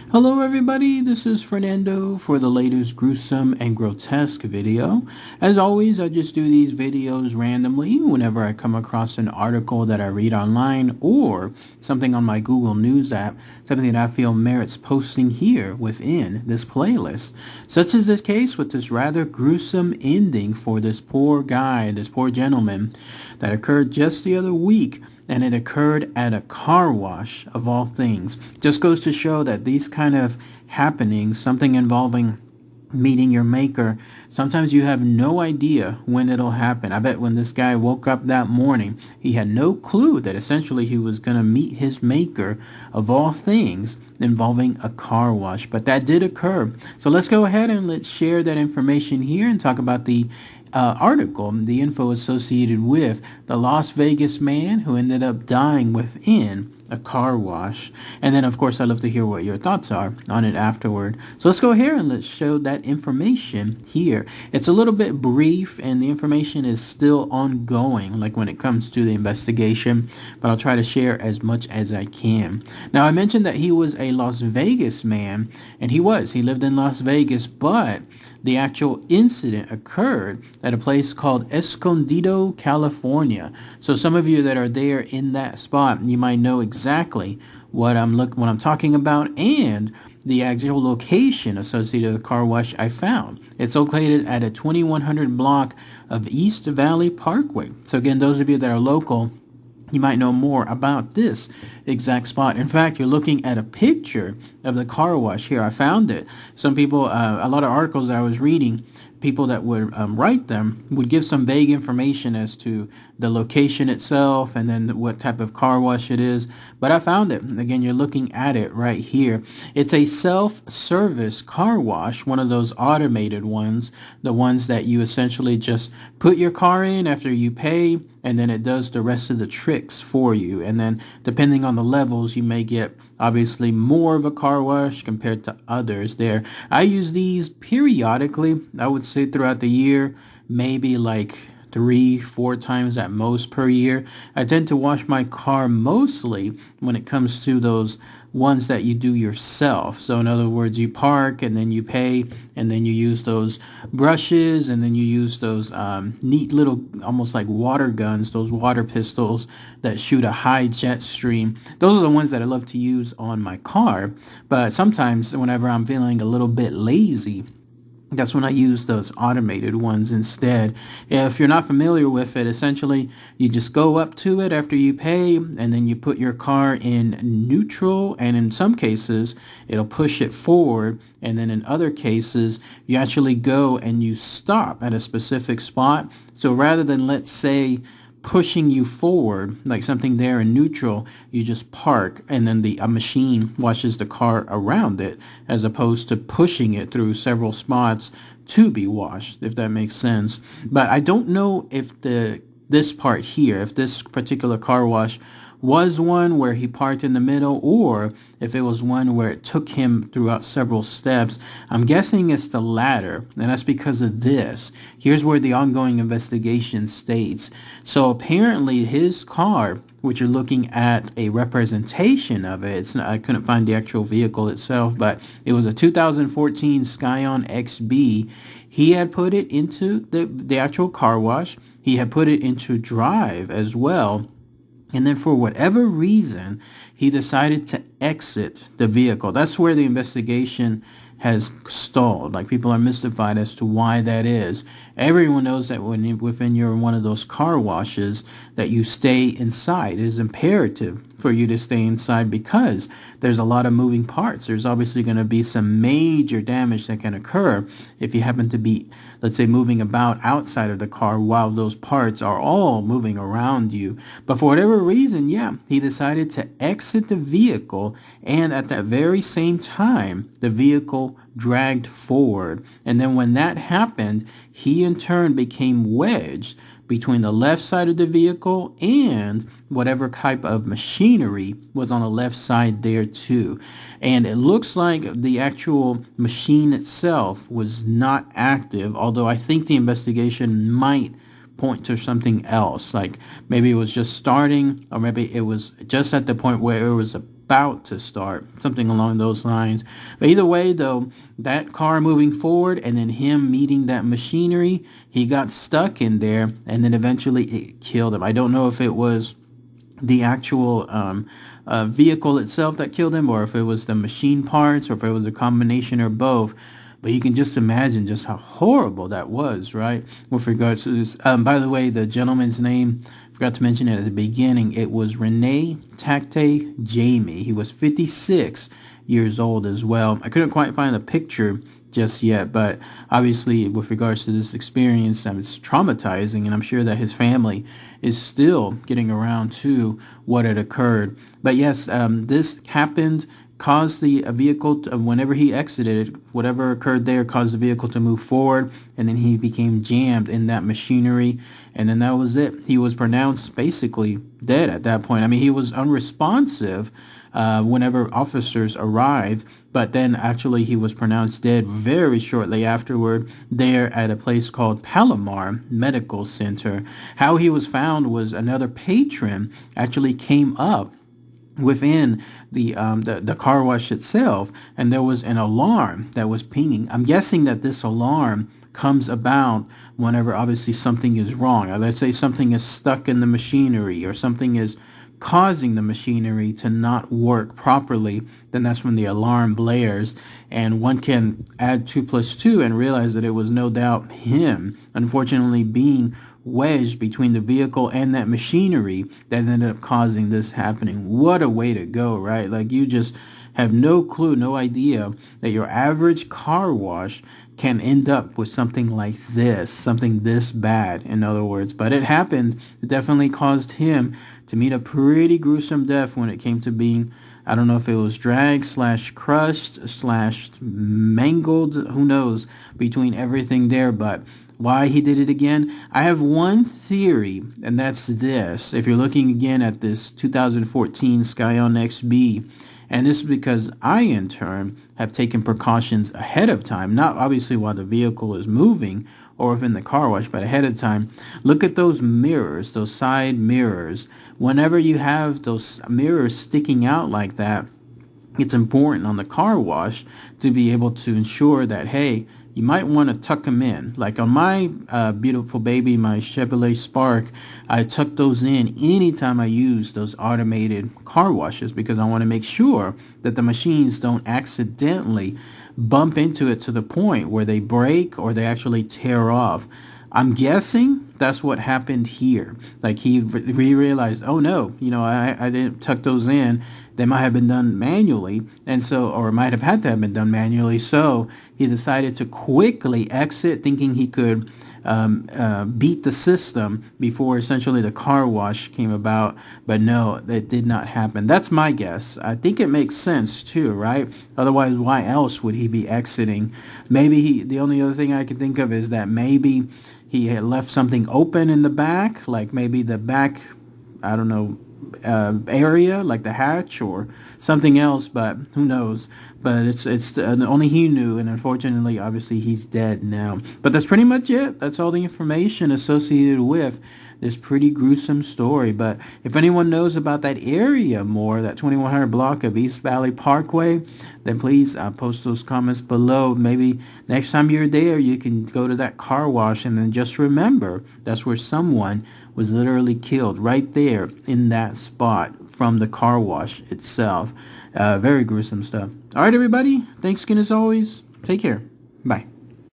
Hello everybody, this is Fernando for the latest Gruesome and Grotesque video. As always, I just do these videos randomly whenever I come across an article that I read online or something on my Google News app, something that I feel merits posting here within this playlist. Such as this case with this rather gruesome ending for this poor guy, this poor gentleman that occurred just the other week, and it occurred at a car wash of all things. Just goes to show that these kind of happenings, something involving meeting your maker, sometimes you have no idea when it'll happen. I bet when this guy woke up that morning, he had no clue that essentially he was going to meet his maker of all things involving a car wash. But that did occur. So let's go ahead and let's share that information here and talk about the article, the info associated with the Las Vegas man who ended up dying within a car wash. And then of course I'd love to hear what your thoughts are on it afterward. So let's go here and let's show that information here. It's a little bit brief and the information is still ongoing, like when it comes to the investigation, but I'll try to share as much as I can. Now I mentioned that he was a Las Vegas man, and he lived in Las Vegas, but the actual incident occurred at a place called Escondido, California. So some of you that are there in that spot, you might know exactly what I'm talking about and the actual location associated with the car wash I found. It's located at a 2100 block of East Valley Parkway. So again, those of you that are local, you might know more about this exact spot. In fact, you're looking at a picture of the car wash here. I found it. Some people, a lot of articles that I was reading, people that would write them would give some vague information as to the location itself and then what type of car wash it is. But I found it. Again, you're looking at it right here. It's a self-service car wash, one of those automated ones, the ones that you essentially just put your car in after you pay, and then it does the rest of the tricks for you. And then depending on the levels, you may get obviously more of a car wash compared to others there. I use these periodically. I would say throughout the year, maybe like 3-4 times at most per year. I tend to wash my car mostly when it comes to those ones that you do yourself. So in other words, you park and then you pay and then you use those brushes and then you use those neat little almost like water guns, those water pistols that shoot a high jet stream. Those are the ones that I love to use on my car. But sometimes whenever I'm feeling a little bit lazy, that's when I use those automated ones instead. If you're not familiar with it, essentially you just go up to it after you pay and then you put your car in neutral, and in some cases it'll push it forward, and then in other cases you actually go and you stop at a specific spot. So rather than, let's say, pushing you forward like something there in neutral, you just park and then a machine washes the car around it, as opposed to pushing it through several spots to be washed, if that makes sense. But I don't know if this part here, if this particular car wash was one where he parked in the middle or if it was one where it took him throughout several steps. I'm guessing it's the latter, and that's because of this. Here's where the ongoing investigation states. So apparently his car, which you're looking at a representation of it, I couldn't find the actual vehicle itself, but it was a 2014 Scion XB. He had put it into the actual car wash. He had put it into drive as well. And then for whatever reason, he decided to exit the vehicle. That's where the investigation has stalled. Like, people are mystified as to why that is. Everyone knows that within you're one of those car washes that you stay inside. It is imperative for you to stay inside because there's a lot of moving parts. There's obviously going to be some major damage that can occur if you happen to be, let's say, moving about outside of the car while those parts are all moving around you. But for whatever reason, he decided to exit the vehicle, and at that very same time, the vehicle dragged forward. And then when that happened, he in turn became wedged between the left side of the vehicle and whatever type of machinery was on the left side there too. And it looks like the actual machine itself was not active, although I think the investigation might point to something else. Like maybe it was just starting, or maybe it was just at the point where it was about to start, something along those lines. But either way, though, that car moving forward and then him meeting that machinery, he got stuck in there, and then eventually it killed him. I don't know if it was the actual vehicle itself that killed him, or if it was the machine parts, or if it was a combination or both. But you can just imagine just how horrible that was, right? With regards to this. By the way, the gentleman's name, forgot to mention it at the beginning, it was Rene Tacte Jamie. He was 56 years old as well. I couldn't quite find a picture just yet, but obviously with regards to this experience, it's traumatizing, and I'm sure that his family is still getting around to what had occurred. But yes, this happened, caused the vehicle to, whenever he exited, whatever occurred there caused the vehicle to move forward, and then he became jammed in that machinery, and then that was it. He was pronounced basically dead at that point. I mean, he was unresponsive whenever officers arrived, but then actually he was pronounced dead very shortly afterward there at a place called Palomar Medical Center. How he was found was another patron actually came up within the car wash itself, and there was an alarm that was pinging. I'm guessing that this alarm comes about whenever obviously something is wrong. Let's say something is stuck in the machinery, or something is causing the machinery to not work properly, then that's when the alarm blares, and one can add 2 plus 2 and realize that it was no doubt him, unfortunately, being wedged between the vehicle and that machinery that ended up causing this happening. What a way to go, right? Like, you just have no clue, no idea that your average car wash can end up with something like this, something this bad, in other words. But it happened. It definitely caused him to meet a pretty gruesome death when it came to being, I don't know if it was dragged slash crushed slash mangled, who knows, between everything there. But why he did it again, I have one theory, and that's this. If you're looking again at this 2014 Scion XB, and this is because I, in turn, have taken precautions ahead of time, not obviously while the vehicle is moving or if in the car wash, but ahead of time. Look at those mirrors, those side mirrors. Whenever you have those mirrors sticking out like that, it's important on the car wash to be able to ensure that, hey, you might want to tuck them in. Like on my beautiful baby, my Chevrolet Spark, I tuck those in anytime I use those automated car washes, because I want to make sure that the machines don't accidentally bump into it to the point where they break or they actually tear off. I'm guessing that's what happened here. Like he realized, oh no, I didn't tuck those in. They might have been done manually, and so, or it might have had to have been done manually. So he decided to quickly exit, thinking he could beat the system before essentially the car wash came about. But no, that did not happen. That's my guess. I think it makes sense too, right? Otherwise, why else would he be exiting? Maybe the only other thing I can think of is that maybe he had left something open in the back, like maybe the back, I don't know, area, like the hatch or something else, but who knows. But it's only he knew, and unfortunately, obviously, he's dead now. But that's pretty much it. That's all the information associated with this pretty gruesome story. But if anyone knows about that area more, that 2100 block of East Valley Parkway, then please post those comments below. Maybe next time you're there, you can go to that car wash, and then just remember that's where someone was literally killed, right there in that spot from the car wash itself. Very gruesome stuff. All right, everybody. Thanks again as always. Take care. Bye.